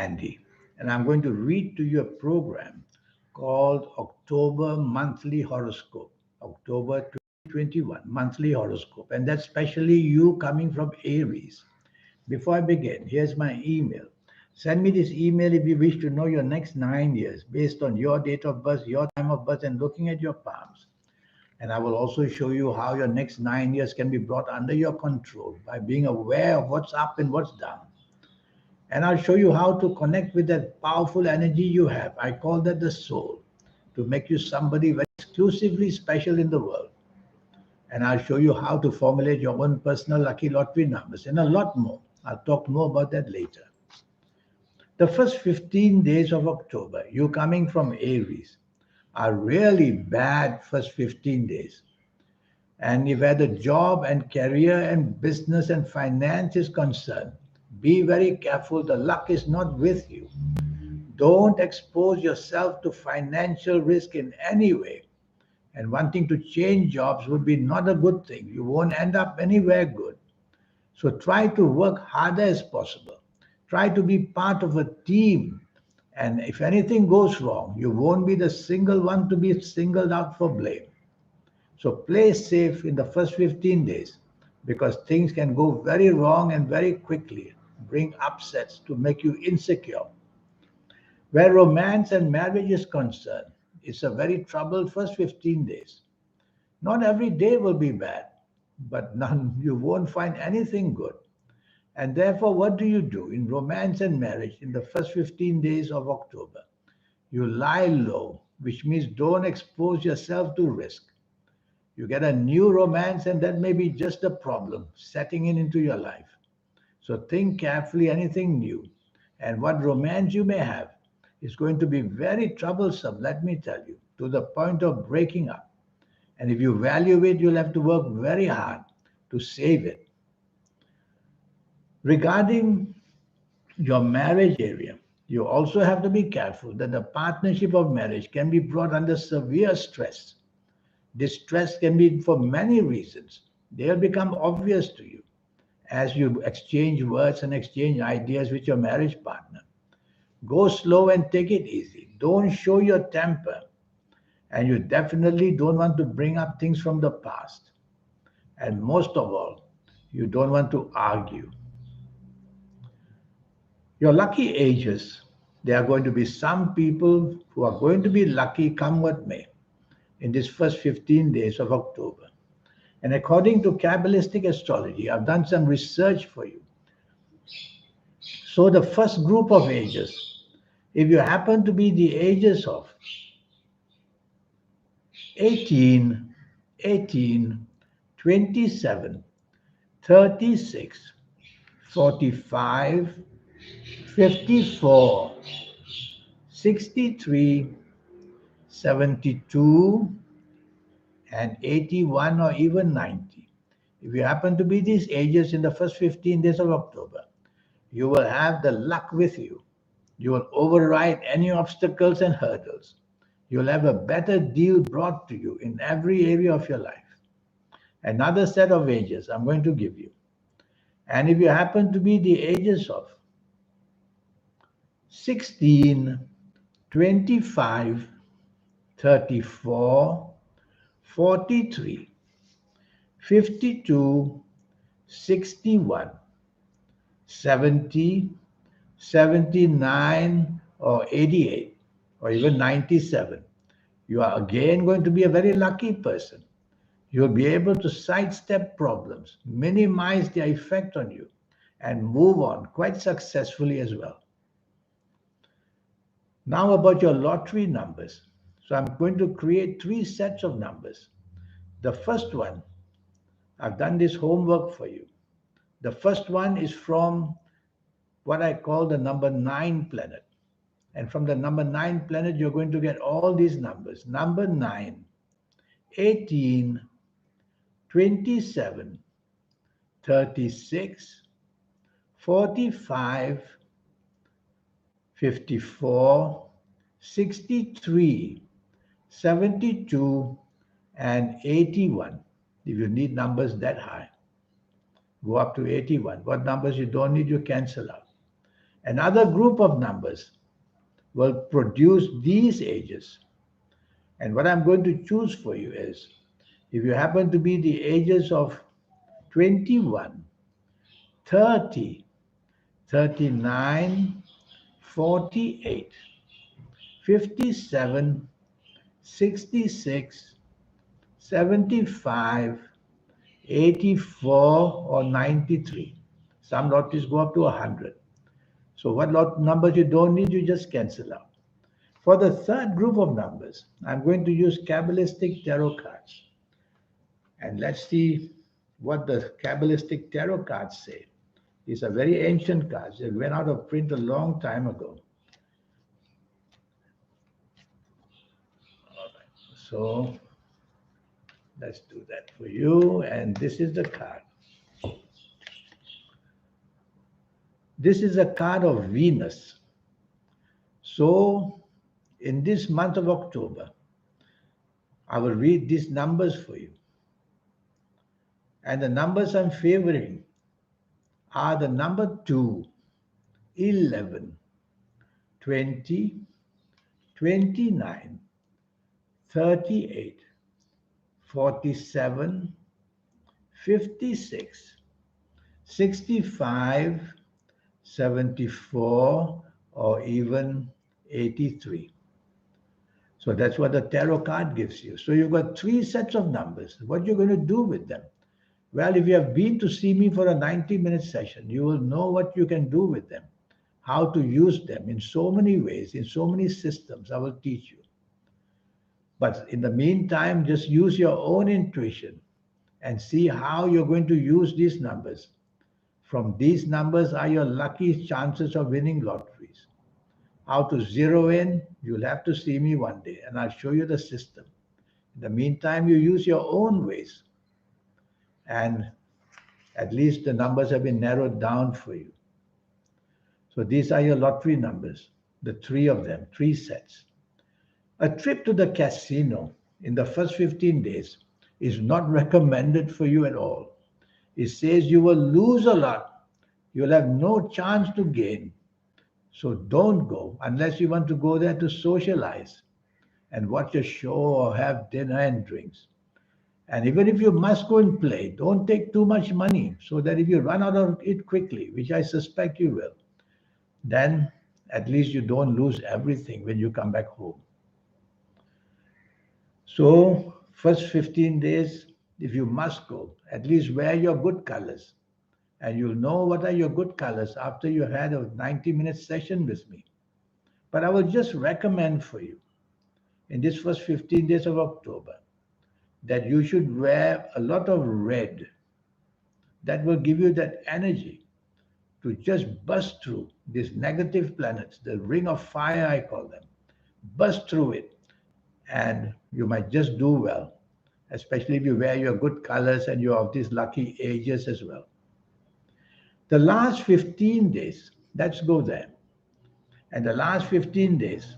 Andy, and I'm going to read to you a program called October Monthly Horoscope, October 2021 Monthly Horoscope, and that's especially you coming from Aries. Before I begin, here's my email. Send me this email if you wish to know your next 9 years based on your date of birth, your time of birth, and looking at your palms. And I will also show you how your next 9 years can be brought under your control by being aware of what's up and what's down. And I'll show you how to connect with that powerful energy you have. I call that the soul, to make you somebody very exclusively special in the world. And I'll show you how to formulate your own personal lucky lottery numbers and a lot more. I'll talk more about that later. The first 15 days of October, you coming from Aries, are really bad first 15 days. And if where the job and career and business and finance is concerned, be very careful. The luck is not with you. Don't expose yourself to financial risk in any way. And wanting to change jobs would be not a good thing. You won't end up anywhere good. So try to work harder as possible. Try to be part of a team. And if anything goes wrong, you won't be the single one to be singled out for blame. So play safe in the first 15 days because things can go very wrong and very quickly, bring upsets to make you insecure. Where romance and marriage is concerned, it's a very troubled first 15 days. Not every day will be bad, but none, you won't find anything good. And therefore, what do in romance and marriage in the first 15 days of October? You lie low, which means don't expose yourself to risk. You get a new romance, and that may be just a problem setting in into your life. So think carefully anything new. And what romance you may have is going to be very troublesome, let me tell you, to the point of breaking up. And if you value it, you'll have to work very hard to save it. Regarding your marriage area, you also have to be careful that the partnership of marriage can be brought under severe stress. This stress can be for many reasons. They'll become obvious to you as you exchange words and exchange ideas with your marriage partner. Go slow and take it easy. Don't show your temper. And you definitely don't want to bring up things from the past. And most of all, you don't want to argue. Your lucky ages, there are going to be some people who are going to be lucky come what may in this first 15 days of October. And according to Kabbalistic astrology, I've done some research for you. So the first group of ages, if you happen to be the ages of 18, 18, 27, 36, 45, 54, 63, 72, and 81 or even 90. If you happen to be these ages in the first 15 days of October, you will have the luck with you. You will override any obstacles and hurdles. You'll have a better deal brought to you in every area of your life. Another set of ages I'm going to give you. And if you happen to be the ages of 16, 25, 34, 43, 52, 61, 70, 79, or 88, or even 97, you are again going to be a very lucky person. You'll be able to sidestep problems, minimize their effect on you, and move on quite successfully as well. Now about your lottery numbers. So I'm going to create three sets of numbers. The first one, I've done this homework for you. The first one is from what I call the number 9 planet. And from the number 9 planet, you're going to get all these numbers. Number 9, 18, 27, 36, 45, 54, 63, 72, and 81. If you need numbers that high, go up to 81. What numbers you don't need, you cancel out. Another group of numbers will produce these ages. And what I'm going to choose for you is if you happen to be the ages of 21, 30, 39, 48, 57, 66, 75, 84, or 93. Some lotteries go up to 100. So what lot numbers you don't need, you just cancel out. For the third group of numbers, I'm going to use Kabbalistic tarot cards. And let's see what the Kabbalistic tarot cards say. These are very ancient cards. They went out of print a long time ago. All right. So let's do that for you. And this is the card. This is a card of Venus. So in this month of October, I will read these numbers for you. And the numbers I'm favoring are the number 2, 11, 20, 29, 38, 47, 56, 65, 74, or even 83. So that's what the tarot card gives you. So you've got 3 sets of numbers. What you're going to do with them? Well, if you have been to see me for a 90-minute session, you will know what you can do with them, how to use them in so many ways, in so many systems. I will teach you. But in the meantime, just use your own intuition and see how you're going to use these numbers. From these numbers are your lucky chances of winning lotteries. How to zero in, you'll have to see me one day and I'll show you the system. In the meantime, you use your own ways. And at least the numbers have been narrowed down for you. So these are your lottery numbers, the 3 of them, 3 sets. A trip to the casino in the first 15 days is not recommended for you at all. It says you will lose a lot. You'll have no chance to gain. So don't go unless you want to go there to socialize and watch a show or have dinner and drinks. And even if you must go and play, don't take too much money so that if you run out of it quickly, which I suspect you will, then at least you don't lose everything when you come back home. So, first 15 days, if you must go, at least wear your good colors. And you'll know what are your good colors after you had a 90-minute session with me. But I will just recommend for you in this first 15 days of October that you should wear a lot of red. That will give you that energy to just bust through these negative planets, the ring of fire, I call them. Bust through it, and you might just do well, especially if you wear your good colors and you're of these lucky ages as well. The last 15 days, let's go there. And the last 15 days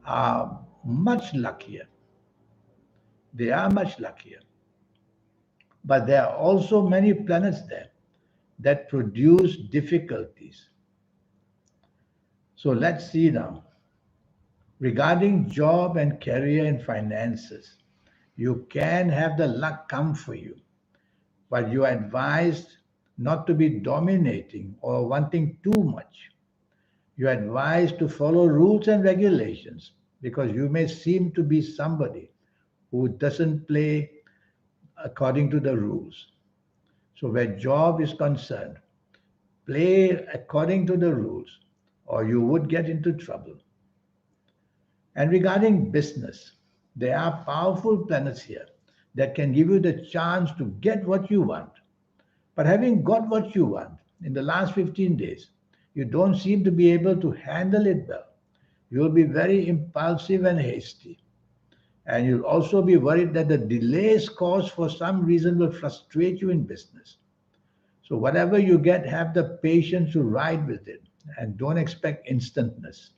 are much luckier. They are much luckier. But there are also many planets there that produce difficulties. So let's see now. Regarding job and career and finances, you can have the luck come for you, but you are advised not to be dominating or wanting too much. You are advised to follow rules and regulations because you may seem to be somebody who doesn't play according to the rules. So, where job is concerned, play according to the rules or you would get into trouble. And regarding business, there are powerful planets here that can give you the chance to get what you want. But having got what you want in the last 15 days, you don't seem to be able to handle it well. You'll be very impulsive and hasty. And you'll also be worried that the delays caused for some reason will frustrate you in business. So, whatever you get, have the patience to ride with it and don't expect instantness.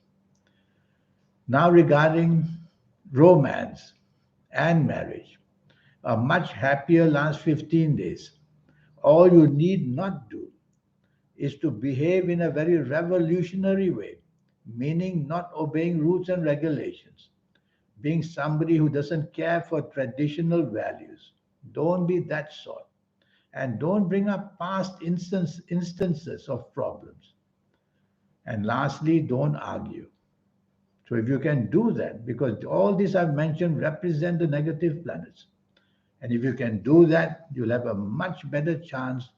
Now, regarding romance and marriage, a much happier last 15 days. All you need not do is to behave in a very revolutionary way, meaning not obeying rules and regulations, being somebody who doesn't care for traditional values. Don't be that sort. And don't bring up past instances of problems. And lastly, don't argue. So if you can do that, because all these I've mentioned represent the negative planets, and if you can do that, you'll have a much better chance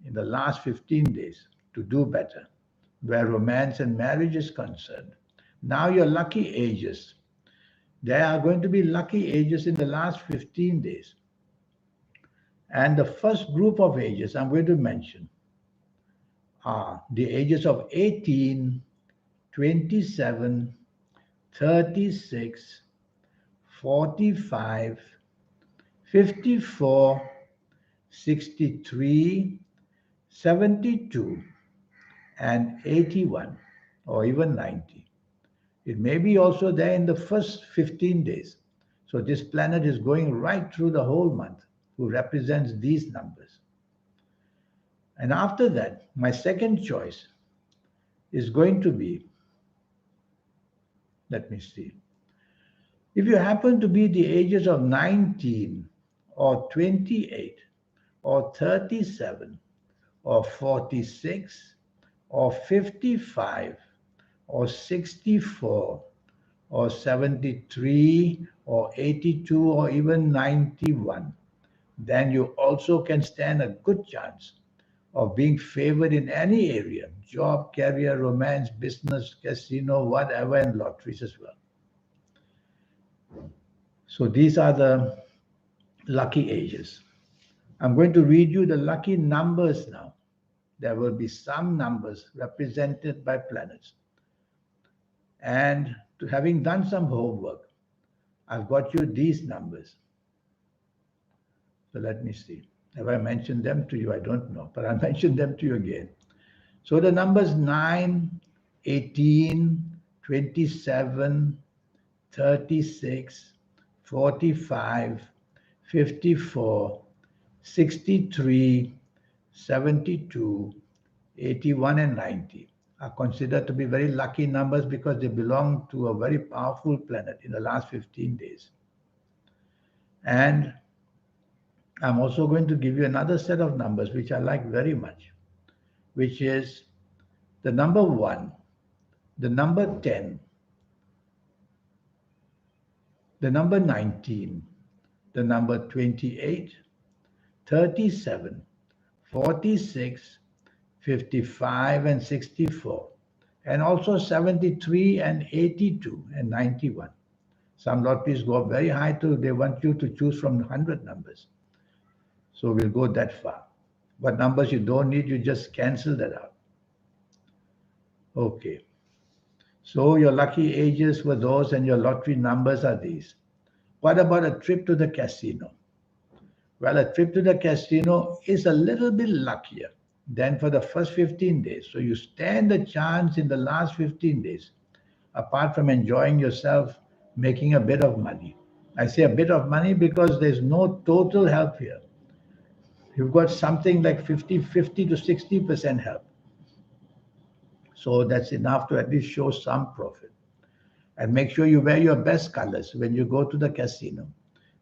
in the last 15 days to do better, where romance and marriage is concerned. Now your lucky ages. There are going to be lucky ages in the last 15 days. And the first group of ages I'm going to mention are the ages of 18, 27, 36, 45, 54, 63, 72, and 81, or even 90. It may be also there in the first 15 days. So this planet is going right through the whole month, who represents these numbers. And after that, my second choice is going to be, let me see, if you happen to be the ages of 19 or 28 or 37 or 46 or 55 or 64 or 73 or 82 or even 91, then you also can stand a good chance of being favored in any area: job, career, romance, business, casino, whatever, and lotteries as well. So these are the lucky ages. I'm going to read you the lucky numbers now. There will be some numbers represented by planets. And to having done some homework, I've got you these numbers. So let me see. Have I mentioned them to you? I don't know, but I'll mention them to you again. So the numbers 9, 18, 27, 36, 45, 54, 63, 72, 81, and 90 are considered to be very lucky numbers because they belong to a very powerful planet in the last 15 days. And I'm also going to give you another set of numbers which I like very much, which is the number 1, the number 10, the number 19, the number 28, 37, 46, 55, and 64, and also 73 and 82 and 91. Some lotteries go up very high too. They want you to choose from 100 numbers. So we'll go that far. What numbers you don't need, you just cancel that out. Okay. So your lucky ages were those and your lottery numbers are these. What about a trip to the casino? Well, a trip to the casino is a little bit luckier than for the first 15 days. So you stand a chance in the last 15 days, apart from enjoying yourself, making a bit of money. I say a bit of money because there's no total help here. You've got something like 50 to 60% help. So that's enough to at least show some profit. And make sure you wear your best colors when you go to the casino.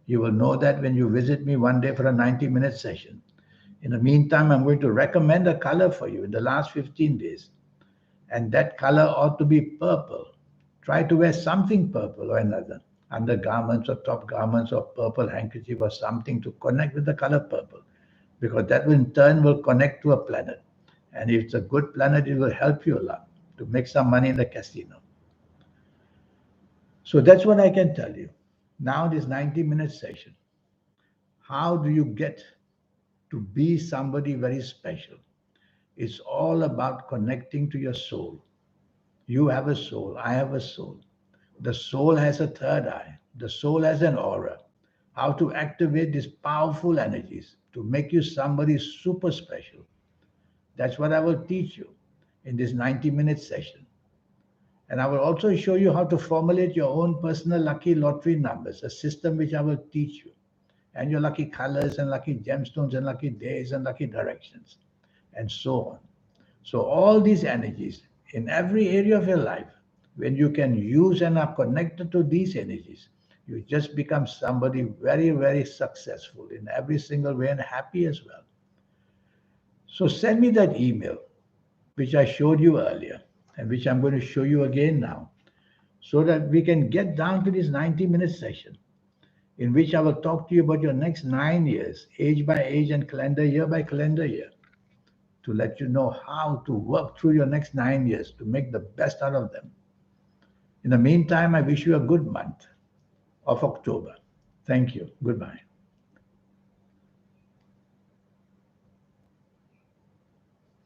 You will know that when you visit me one day for a 90-minute session. In the meantime, I'm going to recommend a color for you in the last 15 days. And that color ought to be purple. Try to wear something purple or another, undergarments or top garments or purple handkerchief or something to connect with the color purple, because that in turn will connect to a planet. And if it's a good planet, it will help you a lot to make some money in the casino. So that's what I can tell you. Now, this 90-minute session, how do you get to be somebody very special? It's all about connecting to your soul. You have a soul, I have a soul. The soul has a third eye. The soul has an aura. How to activate these powerful energies to make you somebody super special. That's what I will teach you in this 90-minute session. And I will also show you how to formulate your own personal lucky lottery numbers, a system which I will teach you, and your lucky colors and lucky gemstones and lucky days and lucky directions. and so on. So, all these energies in every area of your life, when you can use and are connected to these energies, you just become somebody very, very successful in every single way and happy as well. So, send me that email, which I showed you earlier and which I'm going to show you again now, so that we can get down to this 90-minute session in which I will talk to you about your next 9 years, age by age and calendar year by calendar year, to let you know how to work through your next 9 years to make the best out of them. In the meantime, I wish you a good month of October. Thank you. Goodbye.